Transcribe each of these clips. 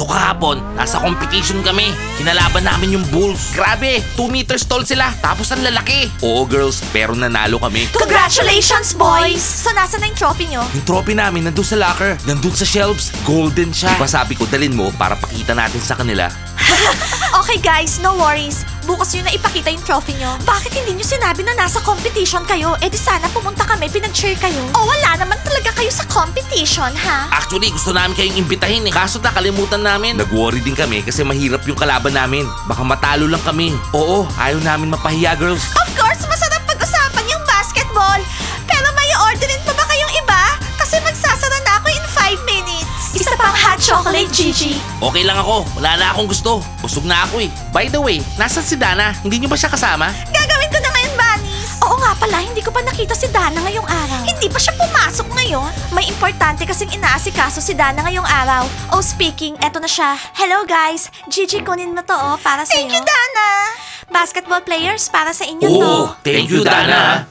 So kahapon, nasa competition kami. Kinalaban namin yung Bulls. Grabe, 2 meters tall sila. Tapos ang lalaki. Oo girls, pero nanalo kami. Congratulations, boys! So, nasa na yung trophy nyo? Yung trophy namin nandun sa locker. Nandun sa shelves. Golden siya. Diba sabi ko, dalin mo para pakita natin sa kanila. Okay guys, no worries. Bukas nyo na ipakita yung trophy nyo. Bakit hindi nyo sinabi na nasa competition kayo? Eh di sana pumunta kami, pinag-cheer kayo. O wala naman talaga kayo sa competition, ha? Actually, gusto namin kayong imbitahin eh. Kaso nakalimutan namin. Nag-worry din kami kasi mahirap yung kalaban namin. Baka matalo lang kami. Oo, ayaw namin mapahiya girls. Of course, masarap pag-usapan yung basketball. Pero may orderin pa ba kayong iba? Kasi magsasara na ako in 5 minutes. Isa pang hot chocolate, Gigi. Okay lang ako. Wala na akong gusto. Busog na ako eh. By the way, nasan si Dana? Hindi niyo ba siya kasama? Gagawin ko na ngayon, Bunnies. Oo nga pala, hindi ko pa nakita si Dana ngayong araw. Hindi pa siya pumasok ngayon. May importante kasing inaasikaso si Dana ngayong araw. Oh, speaking, eto na siya. Hello guys, Gigi, kunin mo to para sa'yo. Thank you, Dana. Basketball players, para sa inyo to. Oo, thank you Dana.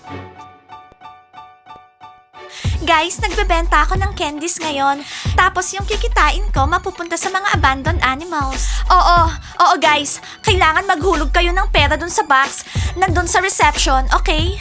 Guys, nagbebenta ako ng candies ngayon. Tapos yung kikitain ko mapupunta sa mga abandoned animals. Oo guys. Kailangan maghulog kayo ng pera dun sa box. Nandun sa reception, okay?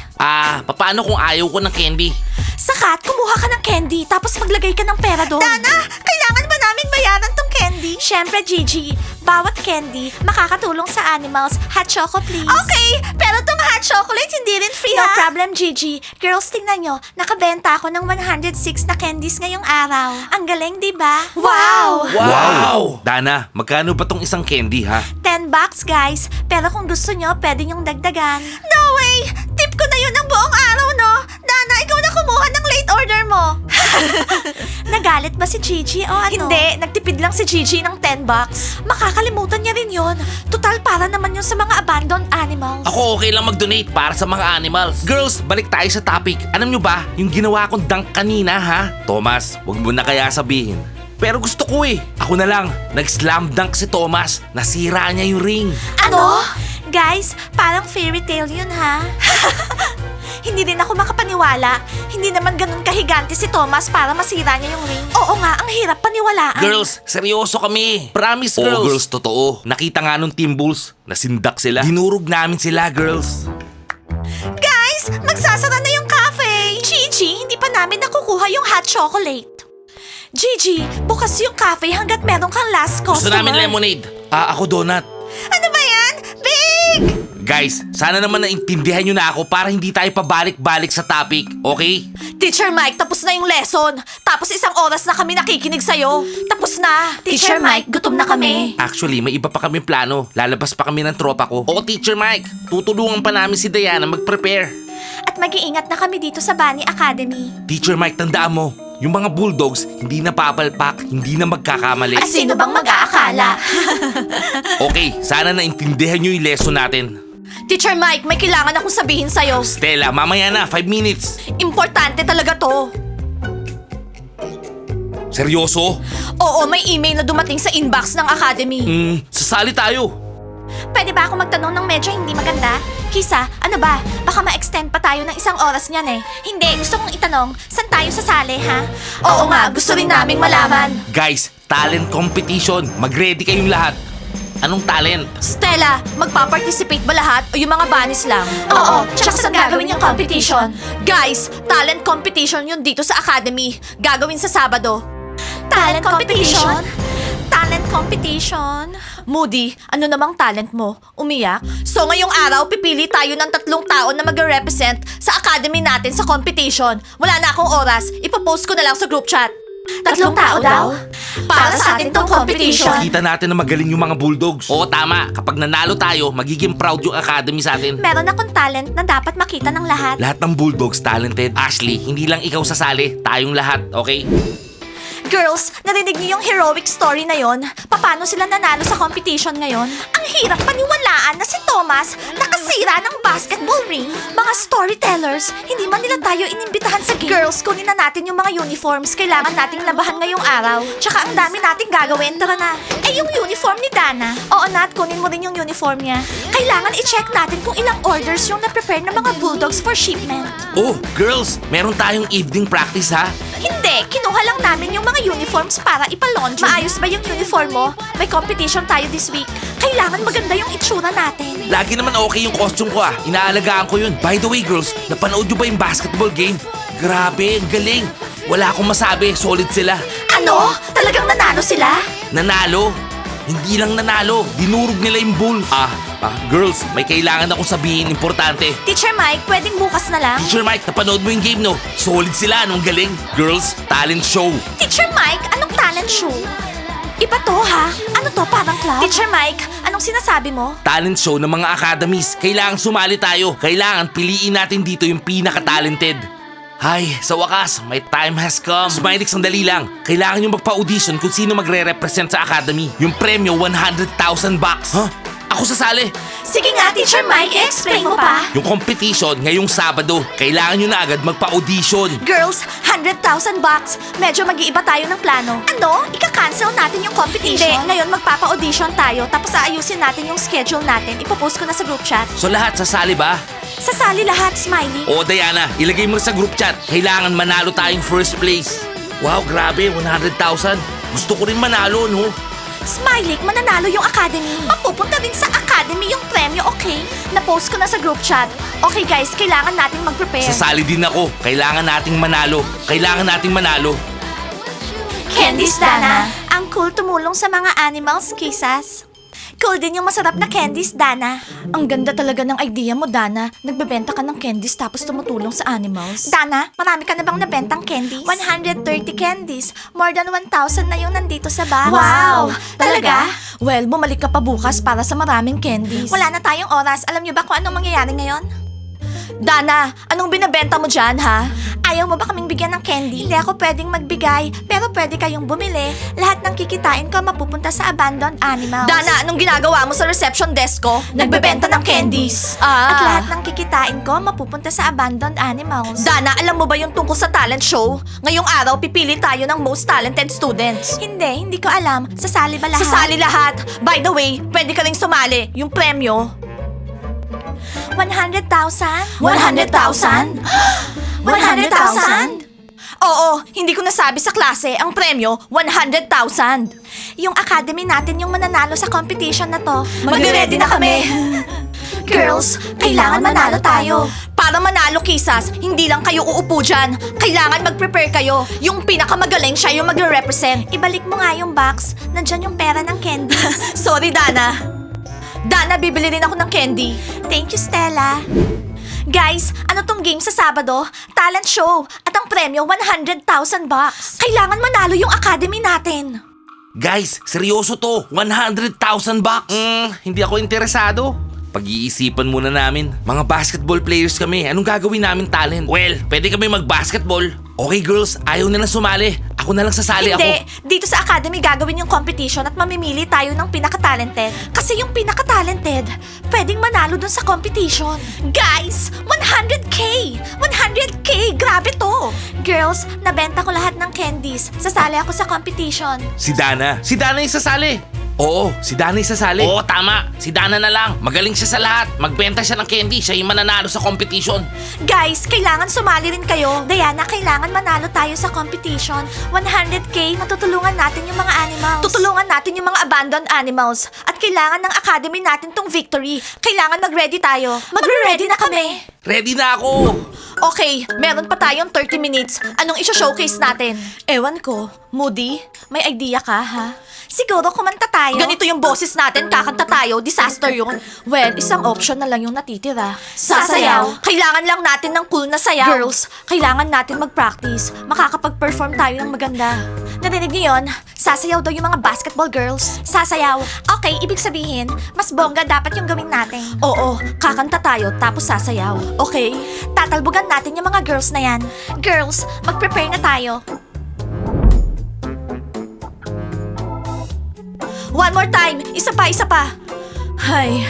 Paano kung ayaw ko ng candy? Sakat, kumuha ka ng candy tapos maglagay ka ng pera doon. Dana, kailangan ba namin bayaran tong candy? Siyempre, Gigi. Bawat candy makakatulong sa animals. Hot choco, please. Okay, pero tong hot chocolate hindi rin free, no problem, Gigi. Girls, tingnan nyo. Nakabenta ako ng 106 na candies ngayong araw. Ang galing, di ba? Wow! Dana, magkano ba tong isang candy ha? 10 bucks, guys. Pero kung gusto nyo, pwede nyong dagdagan. No way! Tip ko na yun ang buong araw, no? Dana, ikaw na kumuha ng late order mo. Nagalit ba si Gigi o ano? Hindi, nagtipid lang si Gigi ng 10 bucks. Makakalimutan niya rin yun. Total, para naman yun sa mga abandoned animals. Ako okay lang mag-donate para sa mga animals. Girls, balik tayo sa topic. Alam nyo ba, yung ginawa kong dunk kanina ha? Thomas, wag mo na kaya sabihin. Pero gusto ko eh. Ako na lang, nag-slam dunk si Thomas. Nasira niya yung ring. Ano? Guys, parang fairy tale yun, ha? Hindi din ako makapaniwala. Hindi naman ganun kahigante si Thomas para masira niya yung ring. Oo nga, ang hirap paniwalaan. Girls, seryoso kami. Promise, girls. Girls, totoo. Nakita nga nung Team Bulls, nasindak sila. Dinurog namin sila, girls. Guys, magsasara na yung cafe. Gigi, hindi pa namin nakukuha yung hot chocolate. Gigi, bukas yung cafe hanggat meron kang last Gusto customer. namin lemonade. Ako donut. Ano ba yan? Big! Guys, sana naman naintindihan nyo na ako para hindi tayo pabalik-balik sa topic, okay? Teacher Mike, tapos na yung lesson. Tapos 1 oras na kami nakikinig sa'yo. Tapos na. Teacher Mike, gutom na kami. Actually, may iba pa kami plano. Lalabas pa kami ng tropa ko. Oo, Teacher Mike. Tutulungan pa namin si Diana mag-prepare. At mag-iingat na kami dito sa Bunny Academy. Teacher Mike, tandaan mo. Yung mga bulldogs, hindi na papalpak, hindi na magkakamali. At sino bang mag-aakala? Okay, sana naintindihan nyo yung lesson natin. Teacher Mike, may kailangan akong sabihin sa'yo. Stella, mamaya na, 5 minutes. Importante talaga to. Seryoso? Oo, may email na dumating sa inbox ng Academy. Sasali tayo. Pwede ba ako magtanong ng medyo hindi maganda? Kisa, ano ba? Baka ma-extend pa tayo ng 1 oras niyan eh. Hindi, gusto kong itanong, saan tayo sasali ha? Oo nga, gusto rin naming malaman. Guys, talent competition. Mag-ready kayong lahat. Anong talent? Stella, magpa-participate ba lahat o yung mga bunnies lang? Oo, tsaka saan gagawin yung competition? Guys, talent competition yun dito sa Academy. Gagawin sa Sabado. Talent competition? Talent competition? Moody, ano namang talent mo? Umiyak? So ngayong araw, pipili tayo ng 3 tao na mag-represent sa academy natin sa competition. Wala na akong oras, ipopost ko na lang sa group chat. 3 tao daw? Para sa atin tong competition. Kita natin na magaling yung mga bulldogs. Oo, tama. Kapag nanalo tayo, magiging proud yung academy sa atin. Meron akong talent na dapat makita ng lahat. Lahat ng bulldogs talented. Ashley, hindi lang ikaw sasali. Tayong lahat, okay? Girls, narinig niyo yung heroic story na yon? Paano sila nanalo sa competition ngayon? Ang hirap paniwalaan na si Thomas nakasira ng basketball ring. Mga storytellers, hindi man nila tayo inimbitahan sa game. Girls, kunin na natin yung mga uniforms. Kailangan nating labahan ngayong araw. Tsaka ang dami nating gagawin. Tara na. Yung uniform ni Dana. Oo, Nat, kunin mo rin yung uniform niya. Kailangan i-check natin kung ilang orders yung na-prepare ng mga bulldogs for shipment. Oh, girls, meron tayong evening practice ha. Hindi, kinuha lang namin yung mga uniforms para ipa-laundry. Maayos ba yung uniform mo? May competition tayo this week. Kailangan maganda yung itsura natin. Lagi naman okay yung costume ko ah. Inaalagaan ko yun. By the way girls, napanood nyo ba yung basketball game? Grabe, ang galing. Wala akong masabi, solid sila. Ano? Talagang nanalo sila? Nanalo? Hindi lang nanalo, dinurog nila yung Bulls. Girls, may kailangan akong sabihin importante. Teacher Mike, pwedeng bukas na lang? Teacher Mike, napanood mo yung game no? Solid sila, anong galing? Girls, talent show. Teacher Mike, anong talent show? Iba to ha? Ano to, parang club? Teacher Mike, anong sinasabi mo? Talent show ng mga academies. Kailangan sumali tayo. Kailangan piliin natin dito yung pinaka-talented. Hay, sa wakas, my time has come. Smiley, sandali lang. Kailangan nyo magpa-audition kung sino magre-represent sa academy. Yung premyo, 100,000 bucks. Huh? Ako sasali. Sige nga, Teacher Mike, explain mo pa. Yung competition ngayong Sabado. Kailangan nyo na agad magpa-audition. Girls, 100,000 bucks. Medyo mag-iiba tayo ng plano. Ano? Ika-cancel natin yung competition? Hindi, ngayon magpapa-audition tayo tapos aayusin natin yung schedule natin. Ipopost ko na sa group chat. So lahat, sasali ba? Sasali lahat, Smiley. Oo, Diana, ilagay mo sa group chat. Kailangan manalo tayong first place. Wow, grabe, 100,000. Gusto ko rin manalo, no? Smiley, mananalo yung academy. Mapupunta din sa academy yung premyo, okay? Na-post ko na sa group chat. Okay guys, kailangan nating mag-prepare. Sasali din ako. Kailangan nating manalo. Kailangan nating manalo. Candies, Dana. Ang cool tumulong sa mga animals, Kisas. Cool din yung masarap na candies, Dana. Ang ganda talaga ng idea mo, Dana. Nagbebenta ka ng candies tapos tumutulong sa animals. Dana, marami ka na bang nabentang candies? 130 candies. More than 1,000 na yung nandito sa box. Wow! Talaga? Well, bumalik ka pa bukas para sa maraming candies. Wala na tayong oras. Alam niyo ba kung anong mangyayari ngayon? Dana, anong binabenta mo dyan, ha? Ayaw mo ba kaming bigyan ng candy? Hindi ako pwedeng magbigay, pero pwede kayong bumili. Lahat ng kikitain ko mapupunta sa abandoned animals. Dana, anong ginagawa mo sa reception desk ko? Nagbebenta ng candies. At lahat ng kikitain ko mapupunta sa abandoned animals. Dana, alam mo ba yung tungkol sa talent show? Ngayong araw, pipili tayo ng most talented students. Hindi ko alam. Sasali ba lahat? Sasali lahat. By the way, pwede ka rin sumali. Yung premyo, 100,000? 100,000? 100,000? Oo, hindi ko nasabi sa klase ang premyo, 100,000. Yung academy natin yung mananalo sa competition na to. Magre-ready na kami. Girls, kailangan manalo tayo. Para manalo, Kisas, hindi lang kayo uupo dyan. Kailangan mag-prepare kayo. Yung pinakamagaling siya yung magre-represent. Ibalik mo nga yung box. Nandyan yung pera ng candies. Sorry, Dana. Dana, bibili rin ako ng candy. Thank you, Stella. Guys, ano tong game sa Sabado? Talent show. At ang premyo, 100,000 bucks. Kailangan manalo yung academy natin. Guys, seryoso to. 100,000 bucks. Hindi ako interesado. Pag-iisipan muna namin. Mga basketball players kami. Anong gagawin namin talent? Well, pwede kami mag-basketball. Okay girls, ayaw na lang sumali. Ako na lang sasali Hindi, ako. dito sa academy gagawin yung competition at mamimili tayo ng pinaka-talented. Kasi yung pinaka-talented, pwedeng manalo dun sa competition. Guys, 100K! 100K! Grabe to! Girls, nabenta ko lahat ng candies. Sasali ako sa competition. Si Dana. Si Dana yung sasali. Oo, si Dana yung sasali. Oo, tama. Si Dana na lang. Magaling siya sa lahat. Magbenta siya ng candy. Siya yung mananalo sa competition. Guys, kailangan sumali rin kayo. Diana, kailangan manalo tayo sa competition. 100K, matutulungan natin yung mga animals. Tutulungan natin yung mga abandoned animals. At kailangan ng academy natin tong victory. Kailangan mag-ready tayo. Magre-ready na kami. Ready na ako. Okay, meron pa tayong 30 minutes. Anong i-showcase natin? Ewan ko. Moody, may idea ka, ha? Siguro kumanta tayo. Ganito yung boses natin, kakanta tayo, disaster yun. Well, isang option na lang yung natitira. Sasayaw. Kailangan lang natin ng cool na sayaw. Girls, kailangan natin mag-practice. Makakapag-perform tayo ng maganda. Narinig niyo yun? Sasayaw daw yung mga basketball girls. Sasayaw. Okay, ibig sabihin, mas bongga dapat yung gawin natin. Oo, kakanta tayo tapos sasayaw. Okay? Tatalbugan natin yung mga girls na yan. Girls, mag-prepare na tayo. One more time! Isa pa, isa pa! Hay,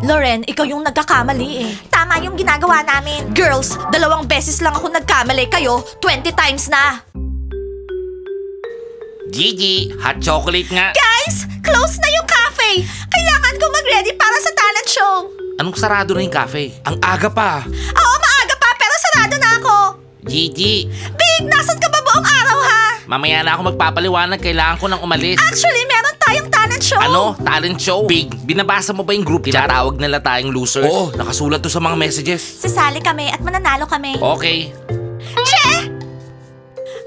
Loren, ikaw yung nagkakamali eh. Tama yung ginagawa namin. Girls, 2 beses lang ako nagkamali. Kayo, 20 times na. Gigi, hot chocolate nga. Guys, close na yung cafe. Kailangan ko mag-ready para sa talent show. Anong sarado na yung cafe? Ang aga pa. Oo, maaga pa, pero sarado na ako. Gigi. Big, nasan ka ba buong mamaya na ako magpapaliwanag. Kailangan ko nang umalis. Actually, meron tayong talent show. Ano? Talent show? Big, binabasa mo ba yung group chat? Tinatawag nila tayong losers? Oo, nakasulat to sa mga messages. Sasali kami at mananalo kami. Okay. Che!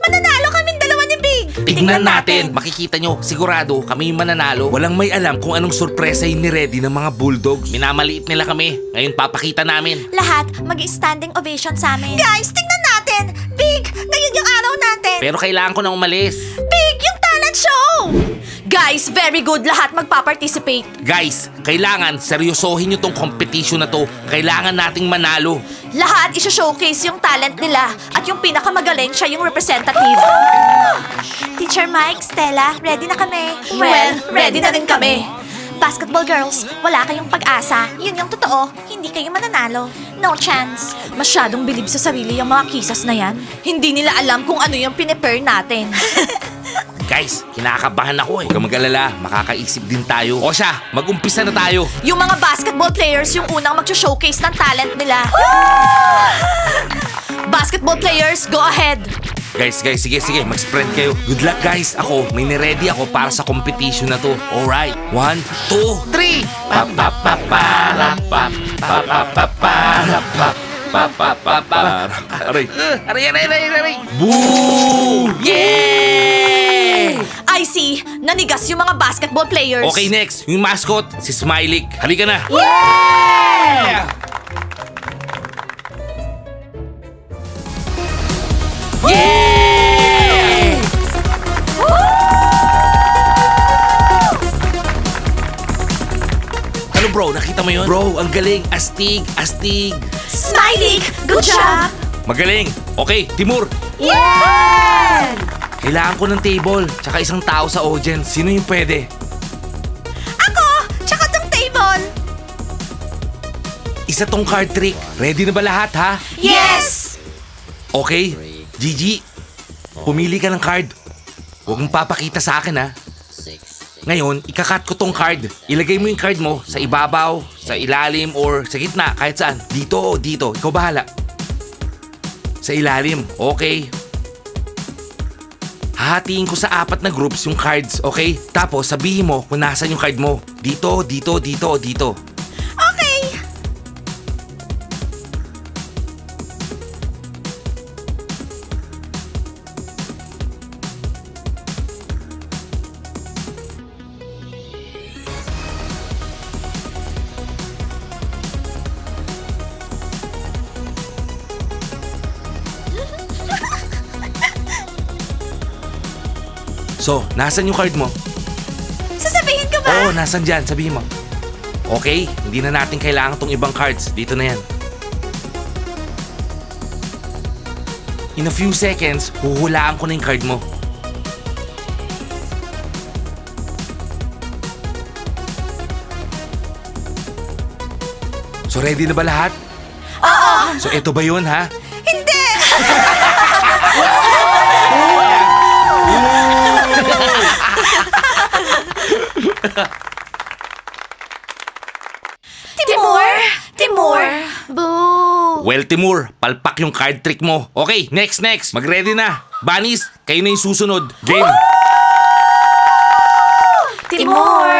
Mananalo kaming dalawa ni Big. Tignan natin. Makikita nyo, sigurado kami yung mananalo. Walang may alam kung anong sorpresa yung ni-ready ng mga bulldogs. Minamaliit nila kami. Ngayon papakita namin. Lahat mag-standing ovation sa amin. Guys, tingnan natin. Big, ngayon yung araw natin. Pero kailangan ko nang umalis. Big, yung talent show! Guys, very good. Lahat magpa-participate. Guys, kailangan seryosohin nyo tong competition na to. Kailangan nating manalo. Lahat isa-showcase yung talent nila. At yung pinakamagaling, siya yung representative. Teacher Mike, Stella, ready na kami. Well, ready na rin kami. Basketball girls, wala kayong pag-asa. Yun yung totoo. Hindi kayo mananalo. No chance. Masyadong bilib sa sarili yung mga kisas na yan. Hindi nila alam kung ano yung pinipare natin. Guys, kinakabahan ako eh. Huwag kang mag-alala, makakaisip din tayo. O siya, mag-umpisa na tayo. Yung mga basketball players yung unang mag-showcase ng talent nila. Basketball players, go ahead. Guys, sige, mag-spread kayo. Good luck guys. Ako, may niready ako para sa competition na to. Alright, 1, 2, 3. Aray. Boo! Yeah! I see, nanigas yung mga basketball players. Okay, next. Yung mascot, si Smiley. Halika na. Yeah! Yeah! Ano bro, nakita mo yun? Bro, ang galing. Astig. Smiley, good job! Magaling. Okay, Timur. Yeah! Kailangan ko ng table, tsaka isang tao sa audience. Sino yung pwede? Ako! Tsaka tong table! Isa tong card trick. Ready na ba lahat, ha? Yes! Okay, Gigi, pumili ka ng card. Huwag mong papakita sa akin, ha? Ngayon, ikakat ko tong card. Ilagay mo yung card mo sa ibabaw, sa ilalim, or sa gitna, kahit saan. Dito o dito, ikaw bahala. Sa ilalim, okay. Hahatiin ko sa 4 na groups yung cards, okay? Tapos sabihin mo kung nasan yung card mo. Dito. Okay! So, nasan yung card mo? Sasabihin ko ba? Oo, nasan dyan? Sabihin mo. Okay, hindi na natin kailangan tong ibang cards. Dito na yan. In a few seconds, huhulaan ko na yung card mo. So ready na ba lahat? Oo! So eto ba yun ha? Hindi! Timur! Boo! Well Timur, palpak yung card trick mo. Okay, next. Mag-ready na. Bunnies, kayo na yung susunod. Game! Timur!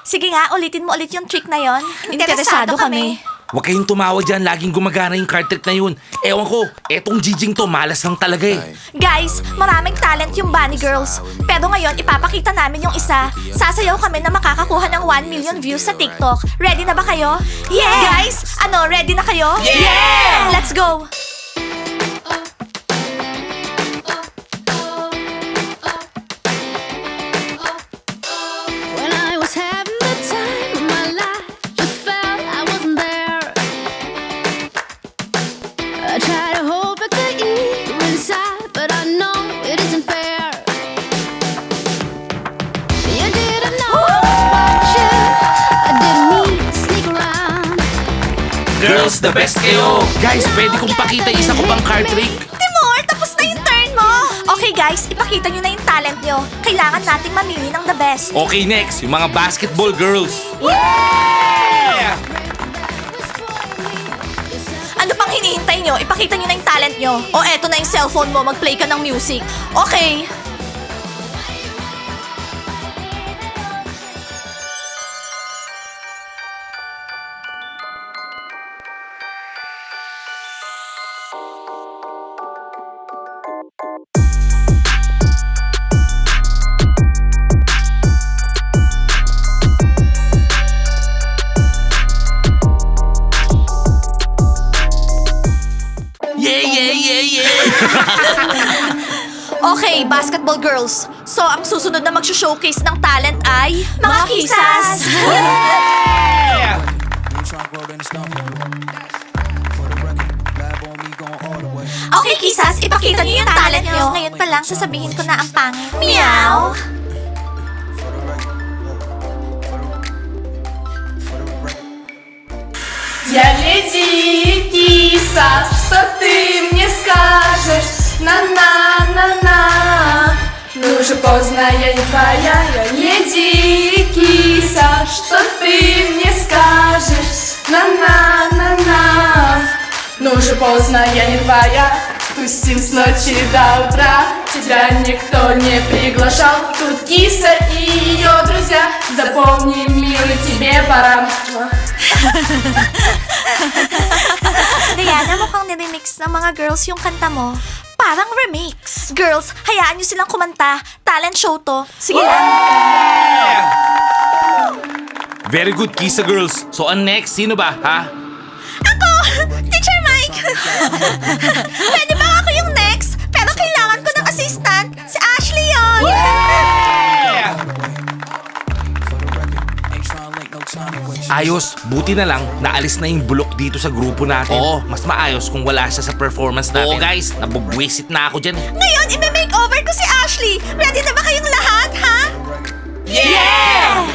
Sige nga, ulitin mo ulit yung trick na yon. Interesado kami. Huwag kayong tumawa dyan, laging gumagana yung card trick na yun. Ewan ko, etong Giging to, malas lang talaga eh. Guys, maraming talent yung Bunny Girls. Pero ngayon, ipapakita namin yung isa. Sasayaw kami na makakakuha ng 1 million views sa TikTok. Ready na ba kayo? Yeah! Guys, ready na kayo? Yeah! Let's go! When I was having the time of my life, just felt I wasn't there. I try to hold back the ego inside, but I know it isn't fair. You didn't know I was watching. I didn't need to sneak around. Girls, the best kayo! Guys, pwede kong pakita isa ko pang card trick? Timur, tapos na yung turn mo! Okay guys, ipakita nyo na yung talent nyo. Kailangan nating mamili ng the best. Okay, next, yung mga basketball girls. Ano pang hinihintay nyo? Ipakita nyo na yung talent nyo. O eto na yung cellphone mo, mag-play ka ng music. Okay. basketball girls. So, ang susunod na mag-showcase ng talent ay... Mga kisas! Okay, kisas, ipakita niyo yung talent niyo. Ngayon pa lang, sasabihin ko na ang pangit. Meow! Я леди киса, что ты мне скажешь? На-на-на-на. Ну уже поздно, я не твоя. Я леди киса, что ты мне скажешь? На-на-на-на. Ну уже поздно, я не твоя. Тусим с ночи до утра. Тебя никто не приглашал. Тут киса и ее друзья. Запомни, милый, тебе пора. Diana, mukhang niremix ng mga girls yung kanta mo. Parang remix. Girls, hayaan niyo silang kumanta. Talent show to. Sige lang. Very good, Kisa girls. So, ang next, sino ba, ha? Ako! Teacher Mike! Pwede ba ako yung next? Pero kailangan ko ng assistant. Si Ashley yun! Ayos, buti na lang, naalis na yung bulok dito sa grupo natin. Oo, mas maayos kung wala siya sa performance natin. Oo guys, nabubwisit na ako dyan. Ngayon, i-makeover ko si Ashley. Ready na ba kayong lahat, ha? Yeah!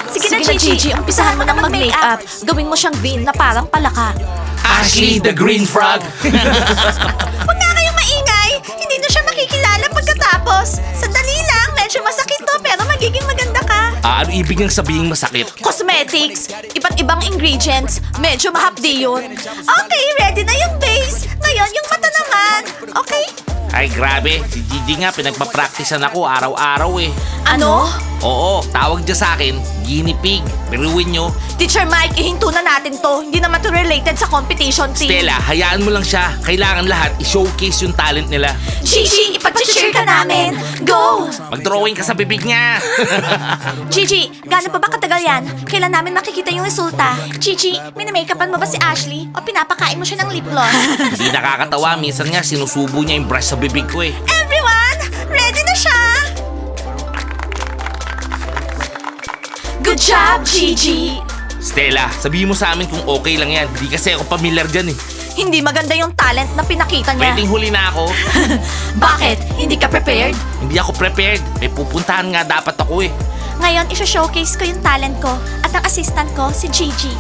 Sige na, Gigi. Umpisahan mo nang mag-makeup. Gawin mo siyang green na parang palaka. Ashley the Green Frog! Huwag na kayong maingay. Hindi na siya makikilala pagkatapos. Sandali lang, medyo masakit to pero magiging maganda ka. Ano ibig niyang sabihin masakit? Cosmetics, iba't ibang ingredients, medyo mahapdi yun. Okay, ready na yung base. Ngayon, yung mata naman. Okay? Ay grabe, si Gigi nga pinagpa-practicean ako araw-araw eh. Ano? Oo, tawag niya sa akin, guinea pig. Piruin nyo. Teacher Mike, ihinto na natin to. Hindi naman to related sa competition team. Stella, hayaan mo lang siya. Kailangan lahat i-showcase yung talent nila. Gigi, ipag-cheer ka namin. Go! Mag-drawing ka sa bibig niya. Gigi, gaano pa ba katagal yan? Kailan namin makikita yung resulta? Gigi, minimakeupan mo ba si Ashley? O pinapakain mo siya ng lip gloss? Hindi nakakatawa, minsan nga sinusubo niya yung brush sa bibig ko eh. Everyone, ready na siya? Good job, Gigi! Stella, sabihin mo sa amin kung okay lang yan. Hindi kasi ako familiar dyan eh. Hindi maganda yung talent na pinakita niya. Pwedeng huli na ako. Bakit? Hindi ka prepared? Hindi ako prepared. May pupuntahan nga dapat ako eh. Ngayon, isa-showcase ko yung talent ko at ang assistant ko, si Gigi.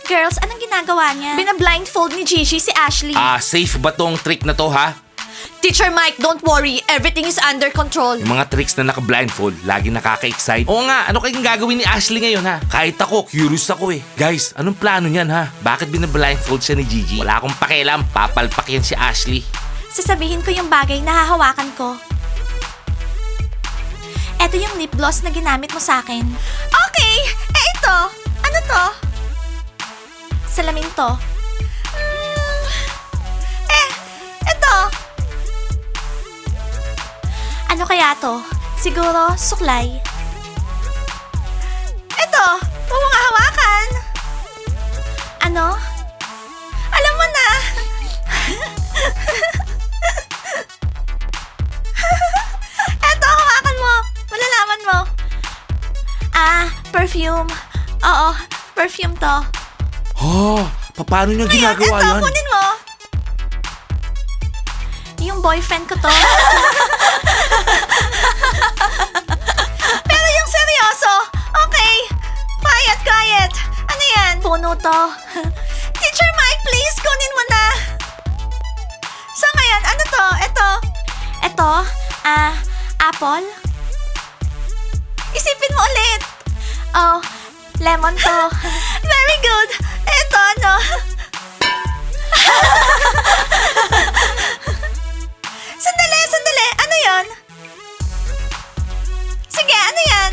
Girls, anong ginagawa niya? Bina-blindfold ni Gigi si Ashley. Safe ba tong trick na to ha? Teacher Mike, don't worry. Everything is under control. Yung mga tricks na naka-blindfold, lagi nakaka-excite. Oo nga, ano kayong gagawin ni Ashley ngayon ha? Kahit ako, curious ako eh. Guys, anong plano niyan ha? Bakit bina-blindfold siya ni Gigi? Wala akong pakialam, papalpak yan si Ashley. Sasabihin ko yung bagay na hahawakan ko. Eto yung lip gloss na ginamit mo sa akin. Okay! Ito! Ano to? Salamin to. Ito! Ano kaya to? Siguro suklay. Ito! Huwag mong hawakan! Ano? Alam mo na! Eto, hawakan mo! Malalaman mo! Perfume. Oo, perfume to. Paano niya ginagawa Eto, yan? kunin mo! Yung boyfriend ko to. Pero yung seryoso, okay. Quiet, quiet. Ano yan? Puno to. Teacher Mike, please, kunin mo na. So ngayon, ano to? Ito, apple. Isipin mo ulit. Oh, lemon to. Very good. Ito, ano? Sandali. Ano yon? Sige, ano yan?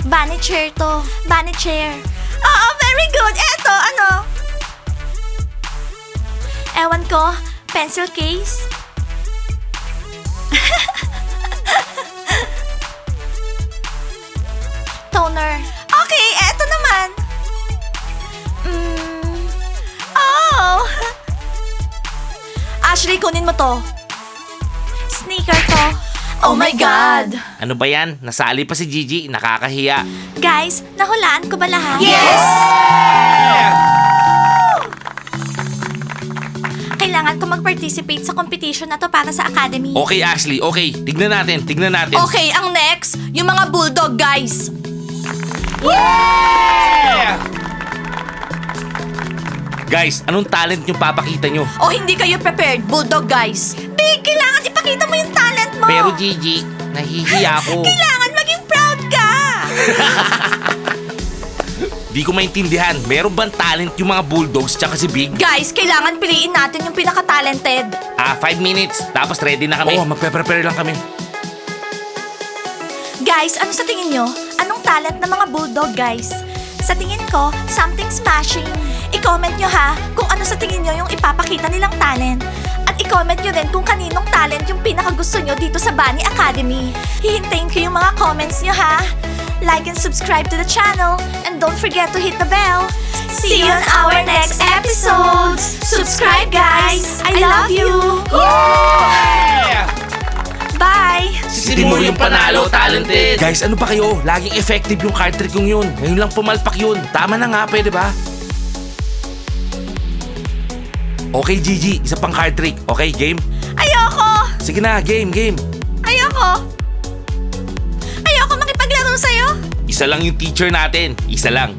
Bunny chair to. Bunny chair. Oo, very good. Eto, ano? Ewan ko, pencil case. Toner. Okay, eto naman. Ashley, kunin mo to. Sneaker ko. Oh my God! Ano ba yan? Nasali pa si Gigi. Nakakahiya. Guys, nahulaan ko ba lahat? Yes! Kailangan ko mag-participate sa competition na to para sa academy. Okay, Ashley. Okay. Tignan natin. Tignan natin. Okay, ang next, yung mga bulldog guys. Guys, anong talent yung papakita nyo? O hindi kayo prepared, bulldog guys. Big, kailangan ipakita mo yung talent mo. Pero Gigi, nahihiya ako. Kailangan maging proud ka. Di ko maintindihan. Meron bang talent yung mga bulldogs tsaka si Big? Guys, kailangan piliin natin yung pinaka-talented. 5 minutes. Tapos ready na kami. Oo, magpe-prepare lang kami. Guys, ano sa tingin nyo? Anong talent ng mga bulldog guys? Sa tingin ko, something smashing. I-comment nyo ha kung ano sa tingin nyo yung ipapakita nilang talent. At i-comment nyo rin kung kaninong talent yung pinakagusto nyo dito sa Bunny Academy. Hihintayin ko yung mga comments nyo ha. Like and subscribe to the channel. And don't forget to hit the bell. See you on our next episodes. Subscribe guys. I love you. Bye. Si Timo yung panalo, talented. Guys, ano ba kayo? Laging effective yung card trick yung yun. Ngayon lang pumalpak yun. Tama na nga, pwede ba? Okay, Gigi. Isa pang card trick. Okay, game? Ayoko. Sige na, game. Ayoko. Ayoko makipaglaro sa'yo. Isa lang yung teacher natin. Isa lang.